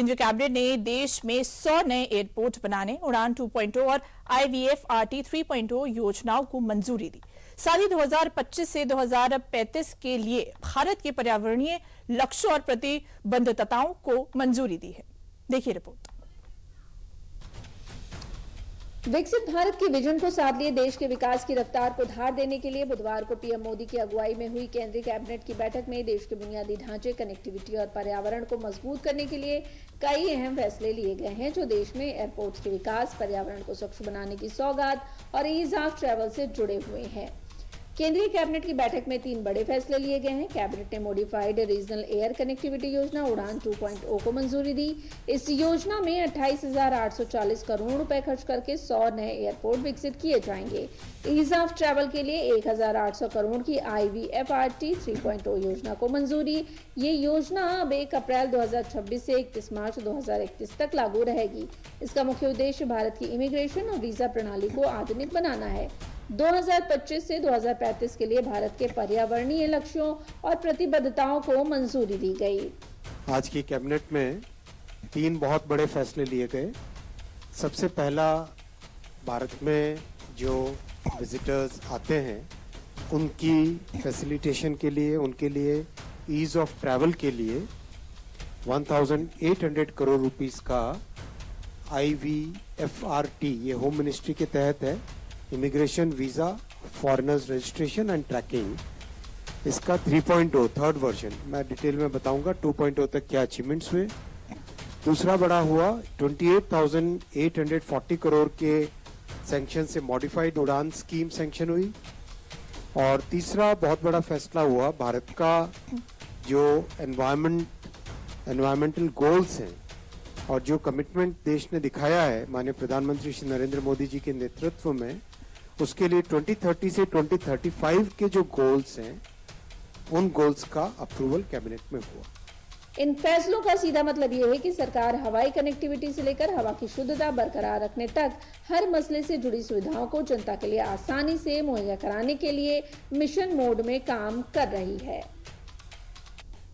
केंद्रीय कैबिनेट ने देश में 100 नए एयरपोर्ट बनाने, उड़ान 2.0 और IVFRT 3.0 योजनाओं को मंजूरी दी। साथ ही 2025 से 2035 के लिए भारत के पर्यावरणीय लक्ष्यों और प्रतिबद्धताओं को मंजूरी दी है। देखिए रिपोर्ट। विकसित भारत के विजन को साथ लिए देश के विकास की रफ्तार को धार देने के लिए बुधवार को पीएम मोदी की अगुवाई में हुई केंद्रीय कैबिनेट की बैठक में देश के बुनियादी ढांचे, कनेक्टिविटी और पर्यावरण को मजबूत करने के लिए कई अहम फैसले लिए गए हैं, जो देश में एयरपोर्ट्स के विकास, पर्यावरण को स्वच्छ बनाने की सौगात और ईज ऑफ ट्रैवल से जुड़े हुए हैं। केंद्रीय कैबिनेट की बैठक में 3 बड़े फैसले लिए गए हैं। कैबिनेट ने मॉडिफाइड रीजनल एयर कनेक्टिविटी योजना उड़ान 2.0 को मंजूरी दी। इस योजना में 28,840 करोड़ रुपए खर्च करके 100 नए एयरपोर्ट विकसित किए जाएंगे। ईज ऑफ ट्रैवल के लिए 1,800 करोड़ की IVFRT 3.0 योजना को मंजूरी। ये योजना अब 1 अप्रैल 2026 से 31 मार्च 2031 तक लागू रहेगी। इसका मुख्य उद्देश्य भारत की इमिग्रेशन और वीजा प्रणाली को आधुनिक बनाना है। 2025 से 2035 के लिए भारत के पर्यावरणीय लक्ष्यों और प्रतिबद्धताओं को मंजूरी दी गई। आज की कैबिनेट में 3 बहुत बड़े फैसले लिए गए। सबसे पहला, भारत में जो विजिटर्स आते हैं उनकी फैसिलिटेशन के लिए, उनके लिए ईज ऑफ ट्रैवल के लिए 1800 करोड़ रुपीस का IVFRT, ये होम मिनिस्ट्री के तहत है, immigration, visa, foreigners registration and tracking, इसका 3.0 थर्ड वर्जन मैं डिटेल में बताऊंगा 2.0 तक क्या अचीवमेंट्स हुए। दूसरा बड़ा हुआ 28,840 करोड़ के सैंक्शन से मॉडिफाइड उड़ान स्कीम सैंक्शन हुई। और तीसरा बहुत बड़ा फैसला हुआ, भारत का जो एनवायरमेंटल गोल्स हैं और जो कमिटमेंट देश ने दिखाया है माननीय प्रधानमंत्री श्री नरेंद्र मोदी जी के नेतृत्व में, उसके लिए 2030 से 2035 के जो गोल्स हैं उन गोल्स का अप्रूवल कैबिनेट में हुआ। इन फैसलों का सीधा मतलब ये है कि सरकार हवाई कनेक्टिविटी से लेकर हवा की शुद्धता बरकरार रखने तक हर मसले से जुड़ी सुविधाओं को जनता के लिए आसानी से मुहैया कराने के लिए मिशन मोड में काम कर रही है।